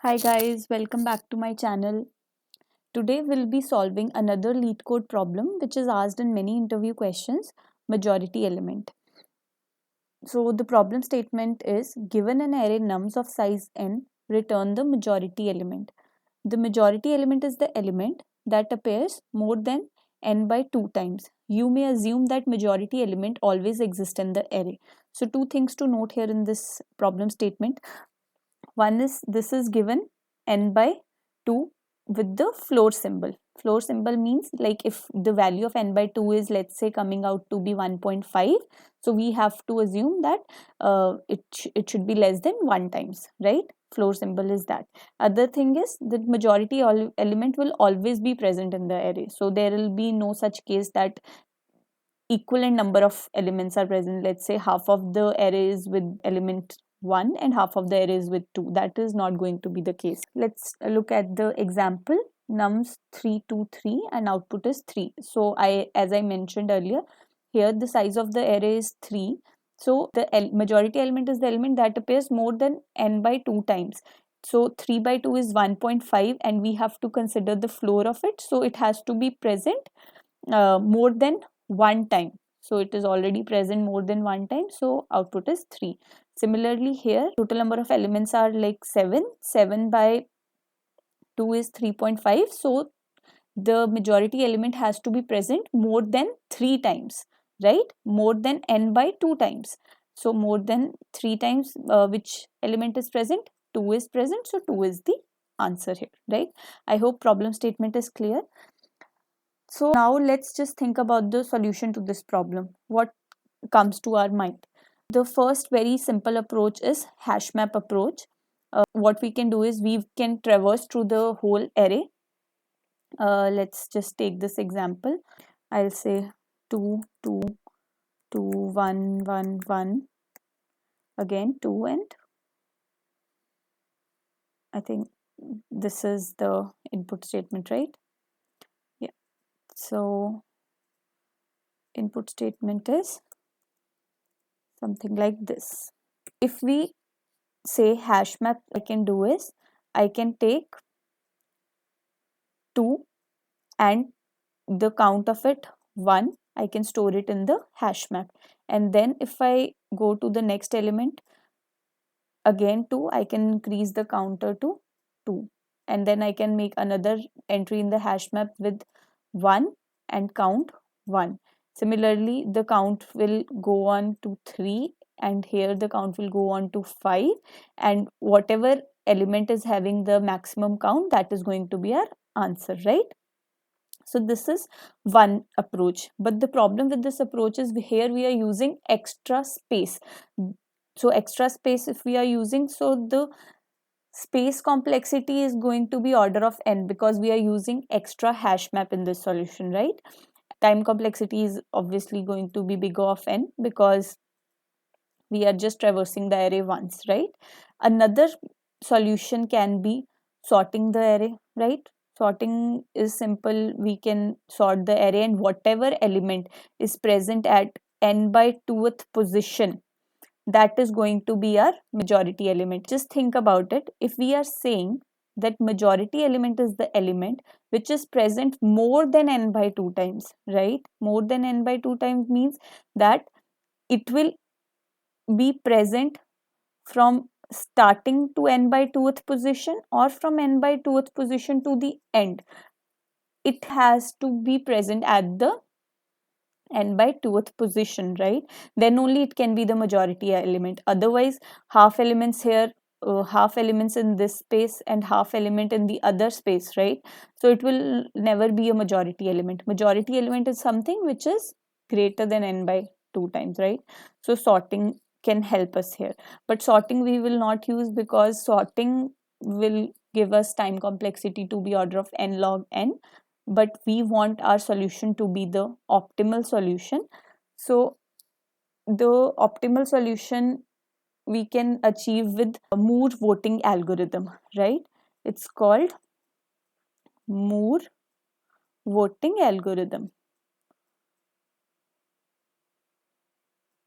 Hi guys, welcome back to my channel. Today we'll be solving another Leet code problem which is asked in many interview questions, majority element. So the problem statement is given an array nums of size n, return the majority element. The majority element is the element that appears more than n by 2 times. You may assume that majority element always exists in the array. So two things to note here in this problem statement. One is this is given n by 2 with the floor symbol. Floor symbol means like if the value of n by 2 is, let's say, coming out to be 1.5, so we have to assume that it should be less than 1 times, right? Floor symbol is that. Other thing is that majority element will always be present in the array. So there will be no such case that equivalent number of elements are present. Let's say half of the array is with element 1 and half of the array is with 2. That is not going to be the case. Let's look at the example. Nums 3 2 3 and output is 3. So as I mentioned earlier, here the size of the array is 3. So the majority element is the element that appears more than n by 2 times. So 3 by 2 is 1.5 and we have to consider the floor of it. So it has to be present more than 1 time. So it is already present more than 1 time. So output is 3. Similarly here, total number of elements are like 7. 7 by 2 is 3.5. So the majority element has to be present more than 3 times, right? More than n by 2 times. So more than 3 times, which element is present? 2 is present. So 2 is the answer here, right? I hope problem statement is clear. So now let's just think about the solution to this problem. What comes to our mind? The first very simple approach is hash map approach. What we can do is we can traverse through the whole array. Let's just take this example. I'll say 2, 2, 2, 1, 1, 1. Again 2 and I think this is the input statement, right? Yeah. So input statement is something like this. If we say hash map, I can do is I can take 2 and the count of it 1. I can store it in the hash map, and then if I go to the next element again 2, I can increase the counter to 2, and then I can make another entry in the hash map with 1 and count 1. Similarly, the count will go on to 3, and here the count will go on to 5, and whatever element is having the maximum count, that is going to be our answer, right? So this is one approach, but the problem with this approach is here we are using extra space. So extra space if we are using, so the space complexity is going to be order of n because we are using extra hash map in this solution, right? Time complexity is obviously going to be big of n because we are just traversing the array once, right? Another solution can be sorting the array, right? Sorting is simple. We can sort the array and whatever element is present at n by 2th position, that is going to be our majority element. Just think about it. If we are saying that majority element is the element which is present more than n by 2 times, right? More than n by 2 times means that it will be present from starting to n by 2th position or from n by 2th position to the end. It has to be present at the n by 2th position, right? Then only it can be the majority element. Otherwise, half elements here, half elements in this space and half element in the other space, right? So it will never be a majority element. Majority element is something which is greater than n by 2 times, right? So sorting can help us here, but sorting we will not use because sorting will give us time complexity to be order of n log n, but we want our solution to be the optimal solution. So the optimal solution we can achieve with a Moore voting algorithm, right? It's called Moore voting algorithm.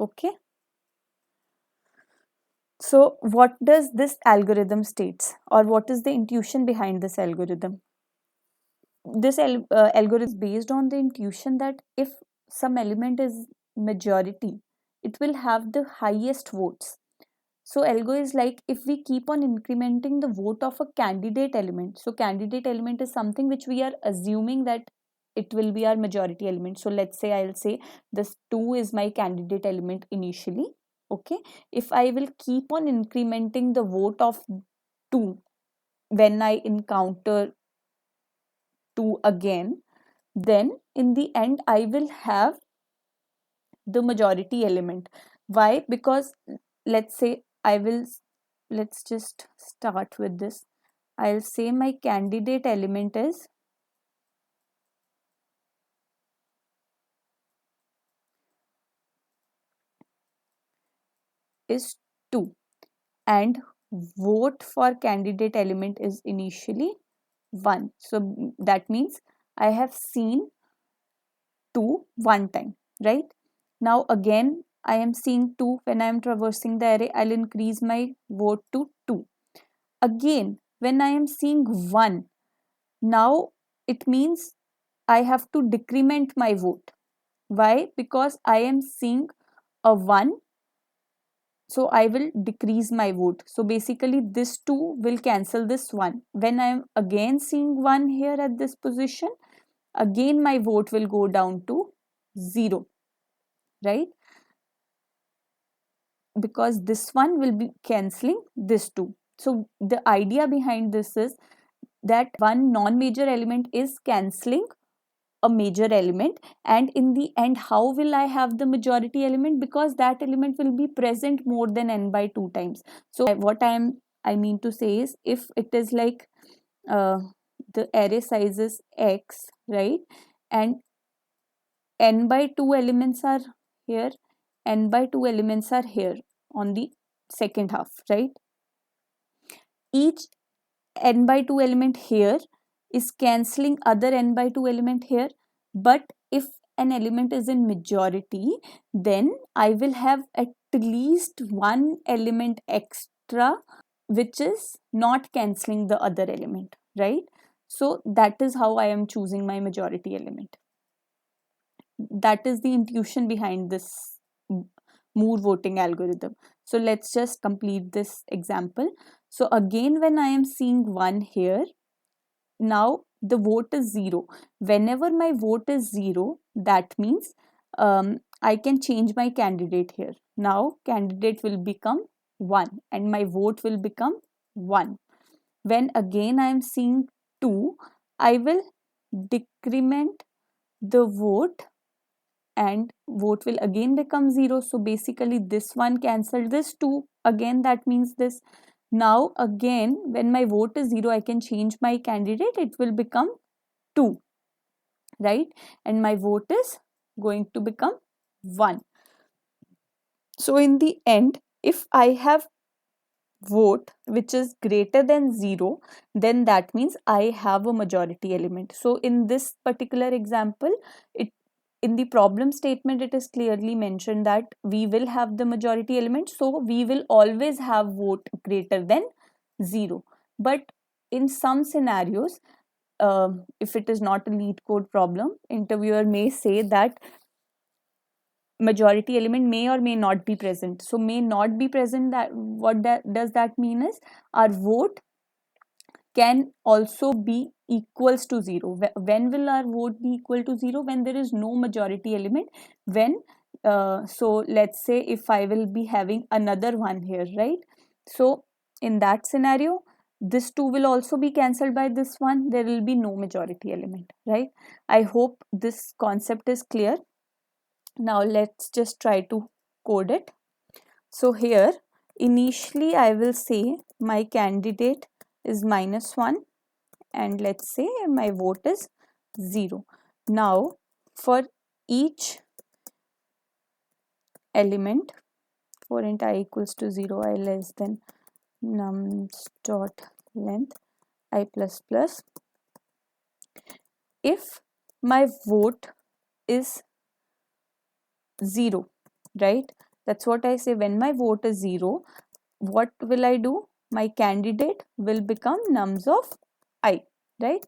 Okay. So what does this algorithm states, or what is the intuition behind this algorithm? This algorithm is based on the intuition that if some element is majority, it will have the highest votes. So algo is like, if we keep on incrementing the vote of a candidate element, so candidate element is something which we are assuming that it will be our majority element. So let's say I'll say this 2 is my candidate element initially. Okay, if I will keep on incrementing the vote of 2 when I encounter 2 again, then in the end I will have the majority element. Why? Because let's say let's just start with this. I'll say my candidate element is 2, and vote for candidate element is initially 1. So that means I have seen 2 one time, right? Now again I am seeing 2 when I am traversing the array. I'll increase my vote to 2. Again, when I am seeing 1, now it means I have to decrement my vote. Why? Because I am seeing a 1, so I will decrease my vote. So basically this 2 will cancel this 1. When I am again seeing 1 here at this position, again my vote will go down to 0, right? Because this one will be cancelling this 2. So the idea behind this is that one non-major element is cancelling a major element, and in the end how will I have the majority element? Because that element will be present more than n by 2 times. So what I mean to say is, if it is like the array size is x, right, and n by 2 elements are here, n by 2 elements are here on the second half, right? Each n by 2 element here is cancelling other n by 2 element here. But if an element is in majority, then I will have at least one element extra which is not cancelling the other element, right? So that is how I am choosing my majority element. That is the intuition behind this Moore voting algorithm. So let's just complete this example. So again, when I am seeing 1 here, now the vote is 0. Whenever my vote is 0, that means I can change my candidate here. Now candidate will become 1 and my vote will become 1. When again I am seeing 2, I will decrement the vote and vote will again become 0. So basically this one cancelled this 2. Again that means this. Now again when my vote is 0, I can change my candidate. It will become 2, right? And my vote is going to become 1. So in the end, if I have vote which is greater than 0, then that means I have a majority element. So in this particular example, it in the problem statement it is clearly mentioned that we will have the majority element, so we will always have vote greater than 0. But in some scenarios, if it is not a lead code problem, interviewer may say that majority element may or may not be present. So may not be present, that what that does that mean is our vote can also be equals to 0. When will our vote be equal to 0? When there is no majority element. When so let's say if I will be having another one here, right? So in that scenario, this 2 will also be cancelled by this one. There will be no majority element, right? I hope this concept is clear. Now let's just try to code it. So here initially I will say my candidate is -1 and let's say my vote is 0. Now for each element, for int I equals to 0, I less than nums dot length I plus plus, if my vote is 0, right? That's what I say. When my vote is 0, what will I do? My candidate will become nums of I, right?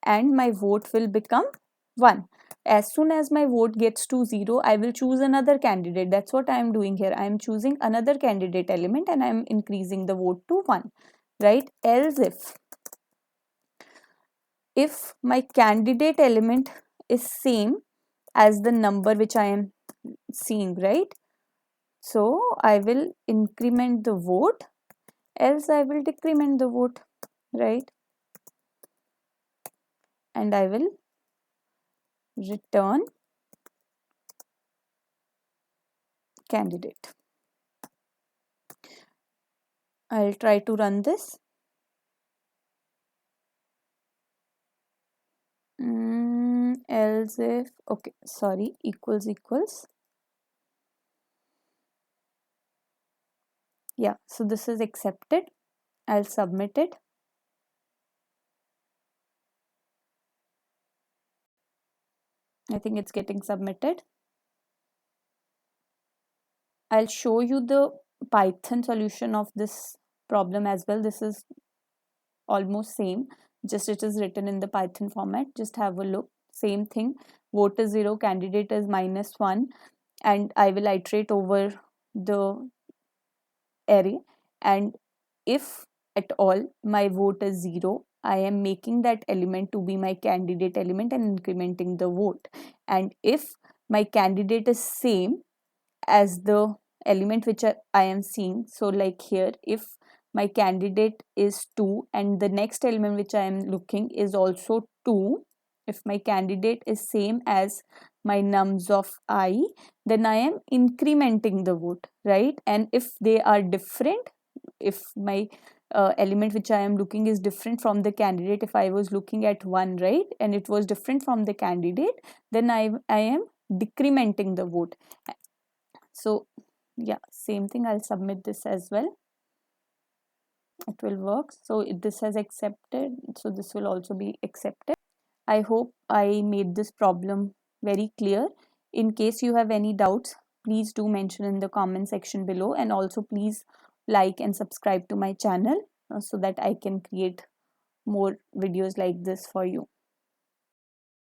And my vote will become 1. As soon as my vote gets to 0, I will choose another candidate. That's what I am doing here. I am choosing another candidate element and I am increasing the vote to 1, right? Else if my candidate element is same as the number which I am seeing, right? So I will increment the vote, else I will decrement the vote, right? And I will return candidate. I'll try to run this. Else if, okay, sorry, equals. Yeah, so this is accepted. I'll submit it. I think it's getting submitted. I'll show you the Python solution of this problem as well. This is almost same, just it is written in the Python format. Just have a look. Same thing. Vote is 0, candidate is -1, and I will iterate over the array, and if at all my vote is 0, I am making that element to be my candidate element and incrementing the vote. And if my candidate is same as the element which I am seeing, so like here, if my candidate is 2 and the next element which I am looking is also 2, if my candidate is same as my nums of I, then I am incrementing the vote, right? And if they are different, if my element which I am looking is different from the candidate, if I was looking at 1, right, and it was different from the candidate, then I am decrementing the vote. So yeah, same thing, I'll submit this as well. It will work. So this has accepted, so this will also be accepted. I hope I made this problem very clear. In case you have any doubts, please do mention in the comment section below, and also please like and subscribe to my channel so that I can create more videos like this for you.